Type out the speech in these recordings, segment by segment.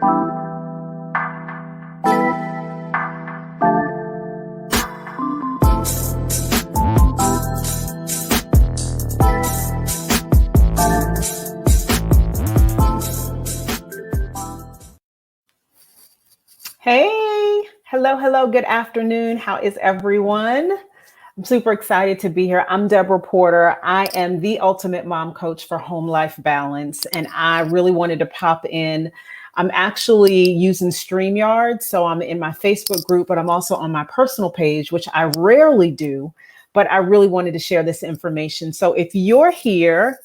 Hey, hello, good afternoon. How is everyone? I'm super excited to be here. I'm Deborah Porter. I am the ultimate mom coach for home life balance, and I really wanted to pop in. I'm actually using StreamYard, so I'm in my Facebook group, but I'm also on my personal page, which I rarely do, but I really wanted to share this information. So if you're here,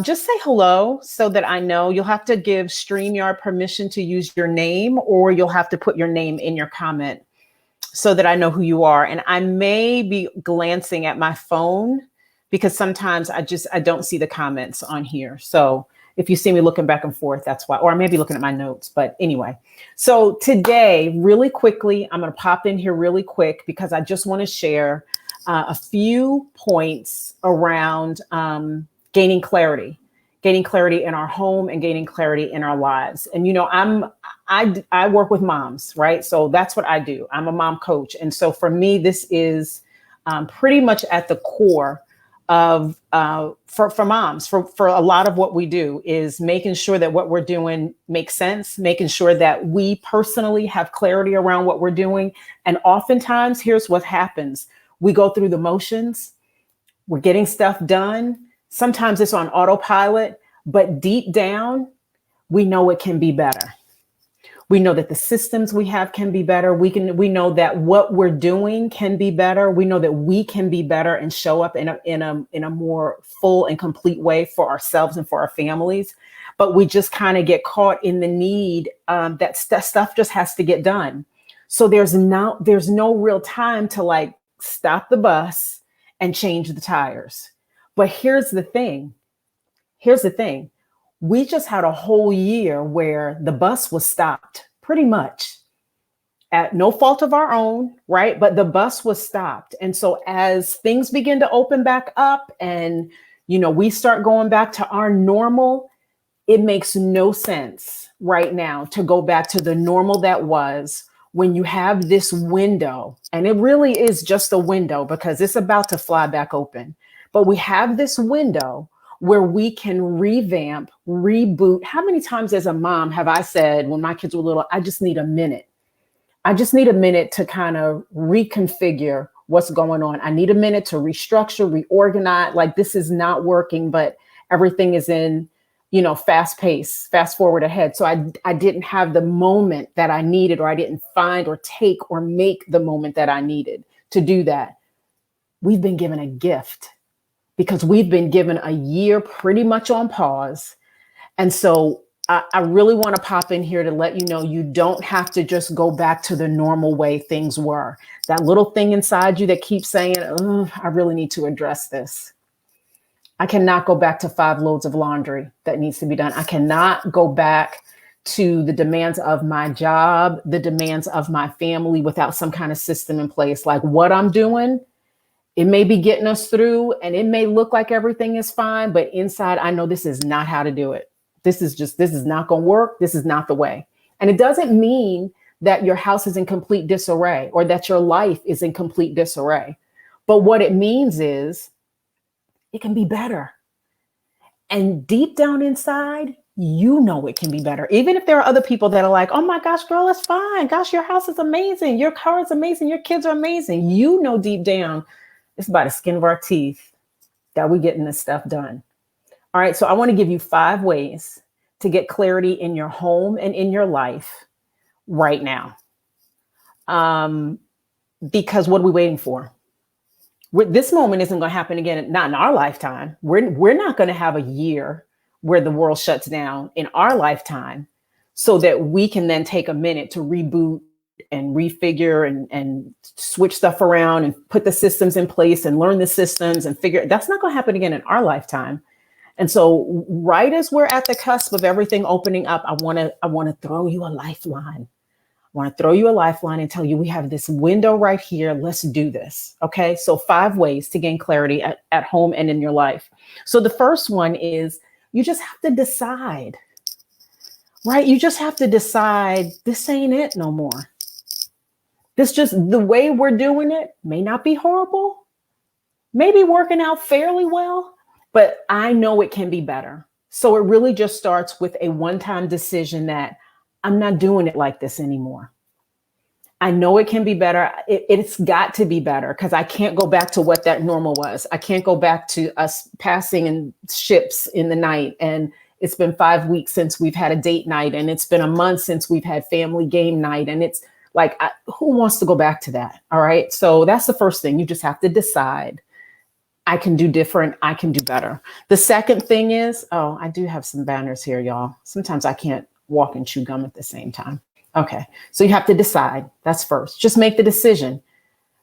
just say hello so that I know. You'll have to give StreamYard permission to use your name, or you'll have to put your name in your comment so that I know who you are. And I may be glancing at my phone because sometimes I don't see the comments on here. So if you see me looking back and forth, that's why, or I may be looking at my notes, but anyway. So today, really quickly, I'm going to pop in here really quick because I just want to share a few points around gaining clarity in our home and gaining clarity in our lives. And, you know, I work with moms, right? So that's what I do. I'm a mom coach. And so for me, this is pretty much at the core of for moms, for a lot of what we do is making sure that what we're doing makes sense, making sure that we personally have clarity around what we're doing. And oftentimes, here's what happens. We go through the motions. We're getting stuff done. Sometimes it's on autopilot, but deep down, we know it can be better. We know that the systems we have can be better. We know that what we're doing can be better. We know that we can be better and show up in a more full and complete way for ourselves and for our families. But we just kind of get caught in the need that stuff just has to get done. So there's no real time to like stop the bus and change the tires. But here's the thing. We just had a whole year where the bus was stopped pretty much at no fault of our own, right? But the bus was stopped. And so as things begin to open back up and, you know, we start going back to our normal, it makes no sense right now to go back to the normal that was when you have this window. And it really is just a window because it's about to fly back open. But we have this window where we can revamp, reboot. How many times as a mom have I said when my kids were little, I just need a minute. I just need a minute to kind of reconfigure what's going on. I need a minute to restructure, reorganize. Like this is not working, but everything is in, you know, fast pace, fast forward ahead. So I didn't have the moment that I needed, or I didn't find or take or make the moment that I needed to do that. We've been given a gift, because we've been given a year pretty much on pause. And so I really want to pop in here to let you know you don't have to just go back to the normal way things were. That little thing inside you that keeps saying, oh, I really need to address this. I cannot go back to 5 loads of laundry that needs to be done. I cannot go back to the demands of my job, the demands of my family without some kind of system in place. Like what I'm doing, it may be getting us through and it may look like everything is fine, but inside I know this is not how to do it. This is not going to work. This is not the way. And it doesn't mean that your house is in complete disarray or that your life is in complete disarray. But what it means is it can be better. And deep down inside, you know it can be better. Even if there are other people that are like, oh my gosh, girl, that's fine. Gosh, your house is amazing. Your car is amazing. Your kids are amazing. You know deep down, it's by the skin of our teeth that we're getting this stuff done. All right. So I want to give you 5 ways to get clarity in your home and in your life right now. Because what are we waiting for? This moment isn't going to happen again, not in our lifetime. We're not going to have a year where the world shuts down in our lifetime so that we can then take a minute to reboot and refigure and switch stuff around and put the systems in place and learn the systems and figure. That's not going to happen again in our lifetime. And so right as we're at the cusp of everything opening up, I want to throw you a lifeline. I want to throw you a lifeline and tell you we have this window right here. Let's do this. Okay. So 5 ways to gain clarity at home and in your life. So the first one is you just have to decide. right? You just have to decide this ain't it no more. This just the way we're doing it may not be horrible, maybe working out fairly well, but I know it can be better. So it really just starts with a one-time decision that I'm not doing it like this anymore. I know it can be better. It's got to be better because I can't go back to what that normal was. I can't go back to us passing in ships in the night. And it's been 5 weeks since we've had a date night. And it's been a month since we've had family game night. And it's like, who wants to go back to that? All right. So that's the first thing. You just have to decide. I can do different. I can do better. The second thing is, oh, I do have some banners here, y'all. Sometimes I can't walk and chew gum at the same time. Okay, so you have to decide. That's first. Just make the decision.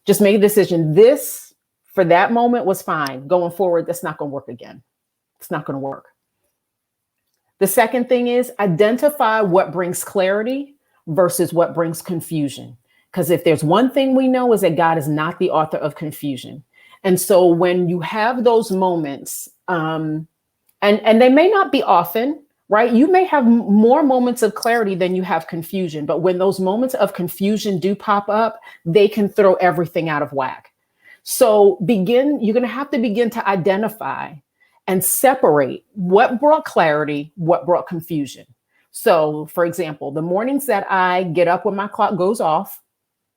Just make a decision. This, for that moment, was fine. Going forward, that's not going to work again. It's not going to work. The second thing is identify what brings clarity versus what brings confusion. Because if there's one thing we know is that God is not the author of confusion. And so when you have those moments, and they may not be often, right? You may have more moments of clarity than you have confusion, but when those moments of confusion do pop up, they can throw everything out of whack. So you're going to have to begin to identify and separate what brought clarity, what brought confusion. So for example, the mornings that I get up when my clock goes off,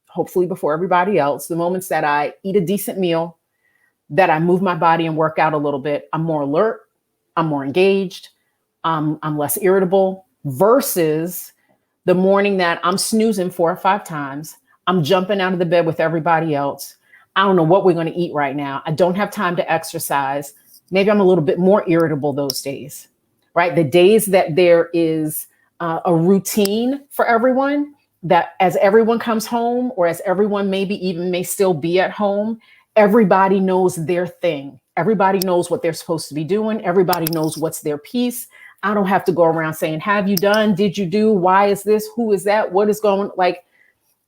hopefully before everybody else, the moments that I eat a decent meal, that I move my body and work out a little bit, I'm more alert, I'm more engaged, I'm less irritable, versus the morning that I'm snoozing 4 or 5 times. I'm jumping out of the bed with everybody else. I don't know what we're going to eat right now. I don't have time to exercise. Maybe I'm a little bit more irritable those days, right? The days that there is a routine for everyone, that as everyone comes home or as everyone maybe even may still be at home, everybody knows their thing. Everybody knows what they're supposed to be doing. Everybody knows what's their piece. I don't have to go around saying, have you done? Did you do? Why is this? Who is that? What is going on? Like,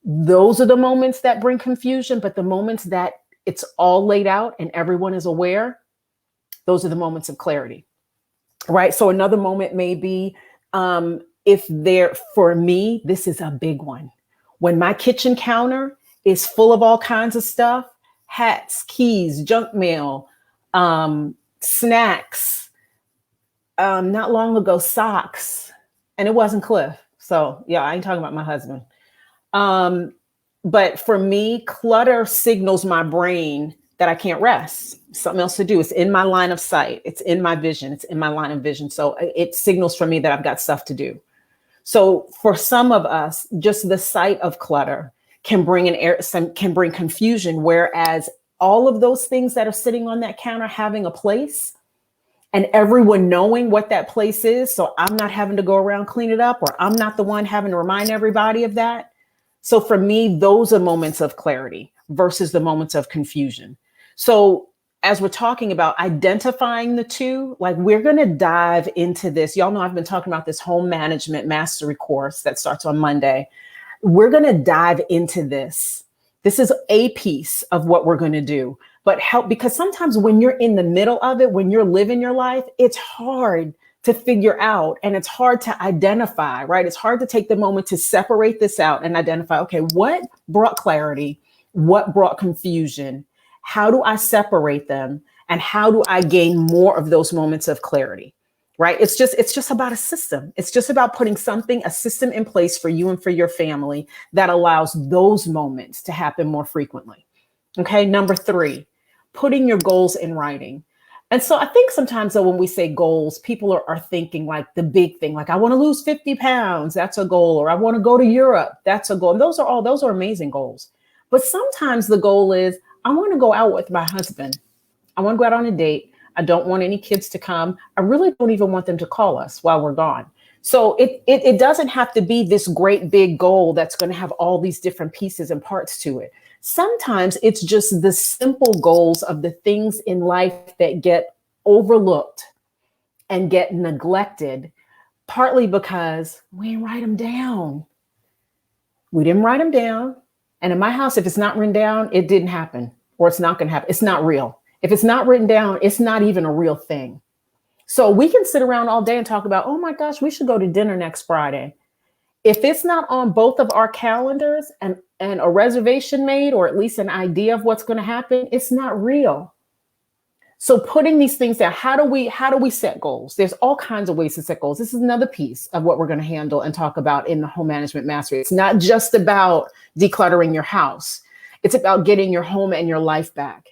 those are the moments that bring confusion, but the moments that it's all laid out and everyone is aware, those are the moments of clarity, right? So another moment may be, for me, this is a big one. When my kitchen counter is full of all kinds of stuff, hats, keys, junk mail, snacks, not long ago, socks, and it wasn't Cliff. So yeah, I ain't talking about my husband. But for me, clutter signals my brain that I can't rest. Something else to do. It's in my line of sight. It's in my vision. It's in my line of vision. So it signals for me that I've got stuff to do. So for some of us, just the sight of clutter can bring can bring confusion, whereas all of those things that are sitting on that counter having a place, and everyone knowing what that place is. So I'm not having to go around clean it up, or I'm not the one having to remind everybody of that. So for me, those are moments of clarity versus the moments of confusion. So as we're talking about identifying the two, like, we're going to dive into this. Y'all know I've been talking about this home management mastery course that starts on Monday. We're going to dive into this. This is a piece of what we're going to do. But because sometimes when you're in the middle of it, when you're living your life, it's hard to figure out, and it's hard to identify, right? It's hard to take the moment to separate this out and identify, okay, what brought clarity? What brought confusion? How do I separate them? And how do I gain more of those moments of clarity, right? It's just about a system. It's just about putting a system in place for you and for your family that allows those moments to happen more frequently. Okay. Number 3, putting your goals in writing. And so I think sometimes though, when we say goals, people are thinking like the big thing, like I want to lose 50 pounds. That's a goal. Or I want to go to Europe. That's a goal. And those are amazing goals. But sometimes the goal is, I want to go out with my husband. I want to go out on a date. I don't want any kids to come. I really don't even want them to call us while we're gone. So it doesn't have to be this great big goal that's going to have all these different pieces and parts to it. Sometimes it's just the simple goals of the things in life that get overlooked and get neglected, partly because we didn't write them down. We didn't write them down. And in my house, if it's not written down, it didn't happen, or it's not going to happen. It's not real. If it's not written down, it's not even a real thing. So we can sit around all day and talk about, oh my gosh, we should go to dinner next Friday. If it's not on both of our calendars and a reservation made, or at least an idea of what's going to happen, it's not real. So putting these things down, how do we set goals? There's all kinds of ways to set goals. This is another piece of what we're going to handle and talk about in the home management mastery. It's not just about decluttering your house. It's about getting your home and your life back.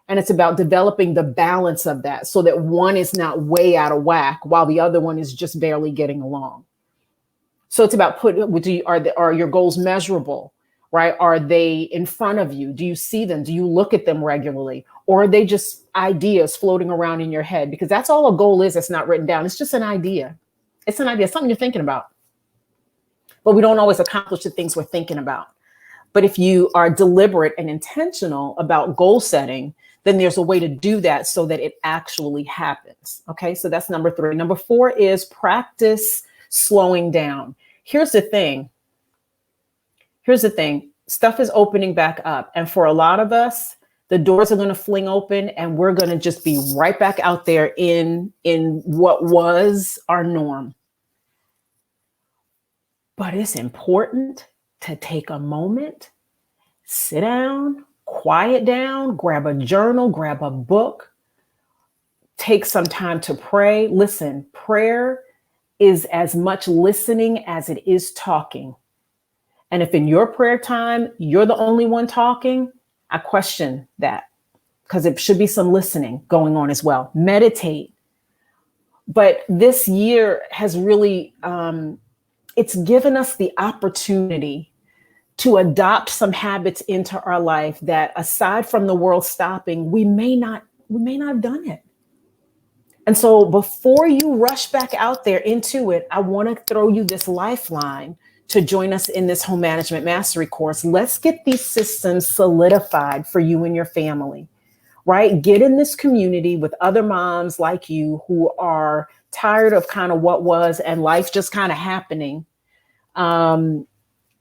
And it's about developing the balance of that so that one is not way out of whack while the other one is just barely getting along. So it's about are your goals measurable, right? Are they in front of you? Do you see them? Do you look at them regularly? Or are they just ideas floating around in your head? Because that's all a goal is. It's not written down. It's just an idea. It's an idea, something you're thinking about. But we don't always accomplish the things we're thinking about. But if you are deliberate and intentional about goal setting, then there's a way to do that so that it actually happens. Okay, so that's number 3. Number 4 is practice slowing down. Here's the thing. Stuff is opening back up. And for a lot of us, the doors are going to fling open and we're going to just be right back out there in what was our norm. But it's important to take a moment, sit down, quiet down, grab a journal, grab a book, take some time to pray. Listen, prayer is as much listening as it is talking. And if in your prayer time, you're the only one talking, I question that, because it should be some listening going on as well. Meditate. But this year has really, it's given us the opportunity to adopt some habits into our life that, aside from the world stopping, we may not have done it. And so before you rush back out there into it, I want to throw you this lifeline to join us in this home management mastery course. Let's get these systems solidified for you and your family, right? Get in this community with other moms like you who are tired of kind of what was and life just kind of happening,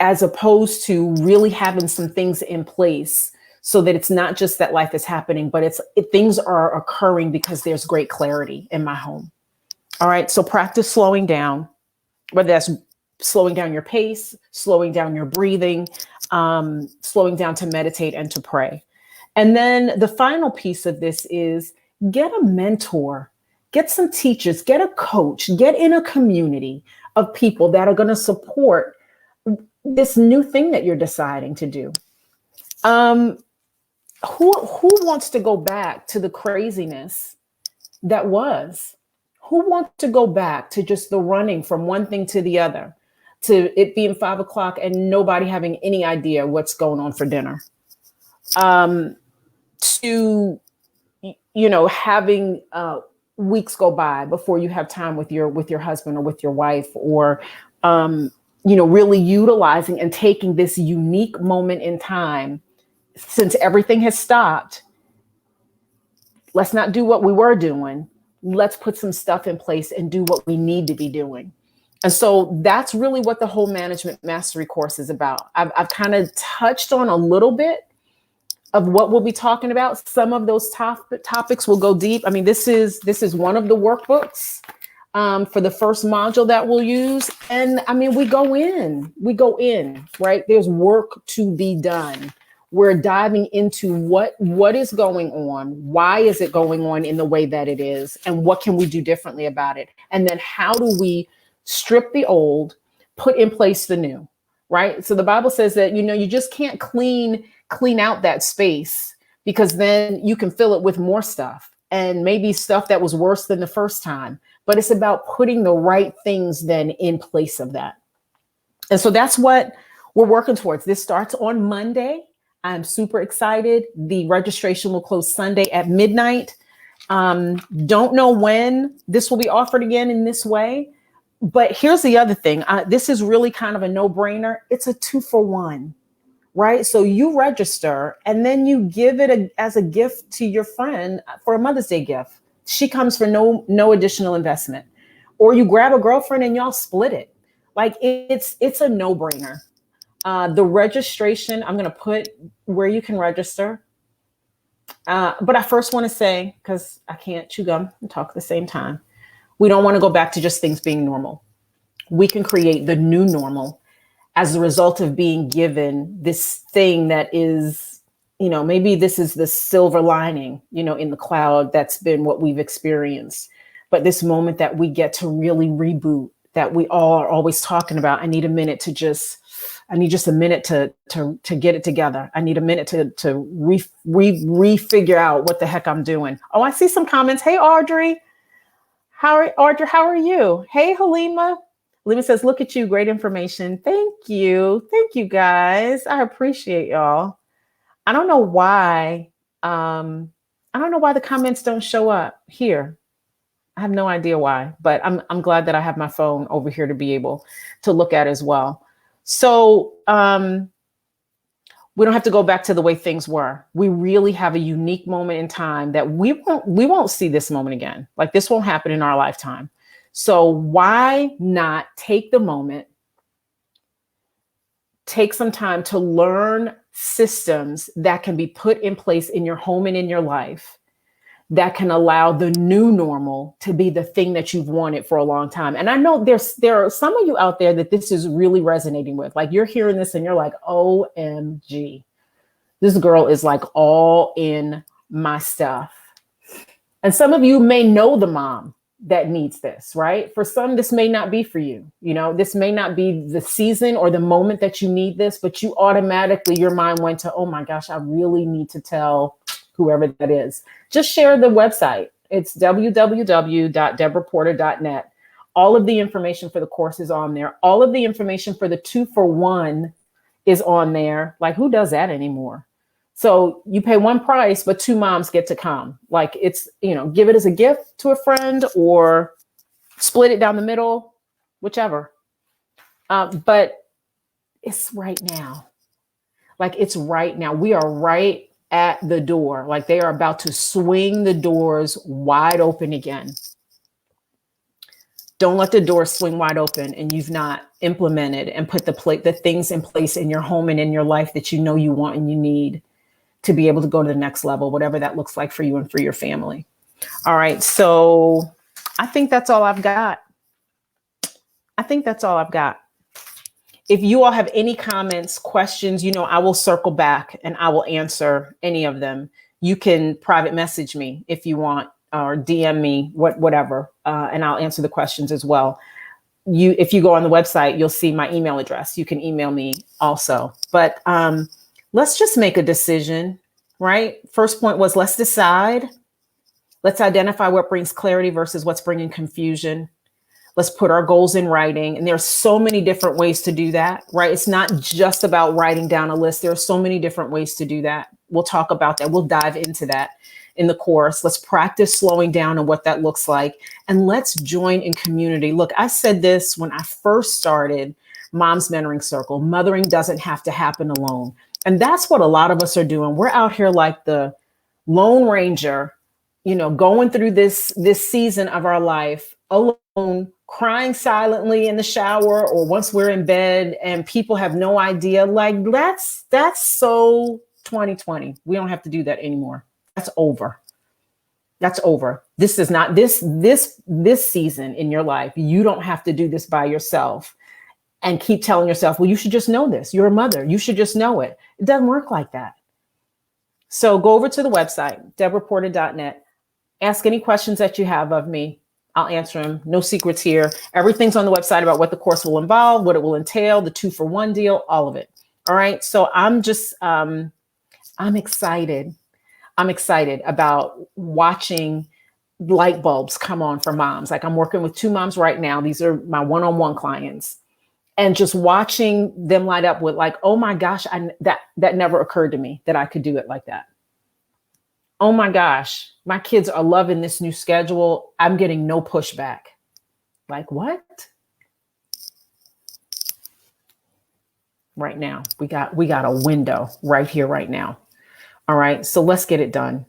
as opposed to really having some things in place so that it's not just that life is happening, but things are occurring because there's great clarity in my home. All right, so practice slowing down, whether that's slowing down your pace, slowing down your breathing, slowing down to meditate and to pray. And then the final piece of this is get a mentor, get some teachers, get a coach, get in a community of people that are going to support this new thing that you're deciding to do. Who wants to go back to the craziness that was? Who wants to go back to just the running from one thing to the other, to it being 5 o'clock and nobody having any idea what's going on for dinner? To, having weeks go by before you have time with your husband or with your wife, or, really utilizing and taking this unique moment in time. Since everything has stopped, let's not do what we were doing. Let's put some stuff in place and do what we need to be doing. And so that's really what the whole management mastery course is about. I've kind of touched on a little bit of what we'll be talking about. Some of those topics will go deep. I mean, this is one of the workbooks for the first module that we'll use. And I mean, we go in, right? There's work to be done. We're diving into what is going on, why is it going on in the way that it is, and what can we do differently about it? And then how do we strip the old, put in place the new, right? So the Bible says that, you just can't clean out that space, because then you can fill it with more stuff, and maybe stuff that was worse than the first time. But it's about putting the right things then in place of that. And so that's what we're working towards. This starts on Monday. I'm super excited. The registration will close Sunday at midnight. Don't know when this will be offered again in this way, but here's the other thing. This is really kind of a no-brainer. It's a 2-for-1, right? So you register and then you give it as a gift to your friend for a Mother's Day gift. She comes for no additional investment, or you grab a girlfriend and y'all split it. Like it's a no-brainer. The registration, I'm going to put where you can register. But I first want to say, because I can't chew gum and talk at the same time, We don't want to go back to just things being normal. We can create the new normal as a result of being given this thing that is, maybe this is the silver lining, in the cloud. That's been what we've experienced. But this moment that we get to really reboot, that we all are always talking about. I need a minute to just get it together. I need a minute to refigure out what the heck I'm doing. Oh, I see some comments. Hey, Audrey. Audrey, how are you? Hey, Halima. Halima says, look at you. Great information. Thank you. Thank you, guys. I appreciate y'all. I don't know why. The comments don't show up here. I have no idea why, but I'm glad that I have my phone over here to be able to look at as well. So we don't have to go back to the way things were. We really have a unique moment in time that we won't see this moment again. Like, this won't happen in our lifetime. So why not take the moment, take some time to learn systems that can be put in place in your home and in your life that can allow the new normal to be the thing that you've wanted for a long time. And I know there are some of you out there that this is really resonating with. Like, you're hearing this and you're like, OMG, this girl is like all in my stuff. And some of you may know the mom that needs this, right? For some, this may not be for you. This may not be the season or the moment that you need this, but you automatically, your mind went to, oh my gosh, I really need to tell whoever that is. Just share the website. It's www.debraporter.net. All of the information for the course is on there. All of the information for the 2-for-1 is on there. Like, who does that anymore? So you pay one price, but 2 moms get to come. Like, it's, give it as a gift to a friend or split it down the middle, whichever. But it's right now. Like, it's right now. We are right at the door. Like, they are about to swing the doors wide open again. Don't let the door swing wide open and you've not implemented and put the things in place in your home and in your life that you know you want and you need to be able to go to the next level, whatever that looks like for you and for your family. All right. So I think that's all I've got. If you all have any comments, questions, I will circle back and I will answer any of them. You can private message me if you want, or DM me, whatever, and I'll answer the questions as well. If you go on the website, you'll see my email address. You can email me also. But let's just make a decision, right? First point was, let's decide. Let's identify what brings clarity versus what's bringing confusion. Let's put our goals in writing. And there's so many different ways to do that, right? It's not just about writing down a list. There are so many different ways to do that. We'll talk about that. We'll dive into that in the course. Let's practice slowing down and what that looks like. And let's join in community. Look, I said this when I first started Mom's Mentoring Circle. Mothering doesn't have to happen alone. And that's what a lot of us are doing. We're out here like the Lone Ranger, going through this season of our life alone, crying silently in the shower or once we're in bed and people have no idea. Like, that's so 2020. We don't have to do that anymore. That's over. This is not this season in your life. You don't have to do this by yourself and keep telling yourself, well, you should just know this. You're a mother. You should just know it. It doesn't work like that. So go over to the website, debraporter.net. Ask any questions that you have of me. I'll answer them. No secrets here. Everything's on the website about what the course will involve, what it will entail, the 2-for-1 deal, all of it. All right. So I'm just, I'm excited. I'm excited about watching light bulbs come on for moms. Like, I'm working with 2 moms right now. These are my one-on-one clients. And just watching them light up with like, oh my gosh, that never occurred to me that I could do it like that. Oh my gosh, my kids are loving this new schedule. I'm getting no pushback. Like, what? Right now, we got a window right here, right now. All right, so let's get it done.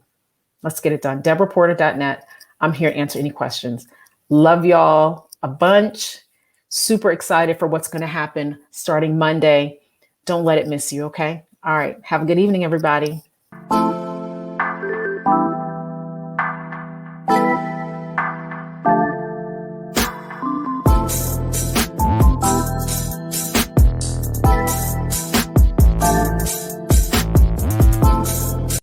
debraporter.net. I'm here to answer any questions. Love y'all a bunch. Super excited for what's going to happen starting Monday. Don't let it miss you, okay? All right, have a good evening, everybody.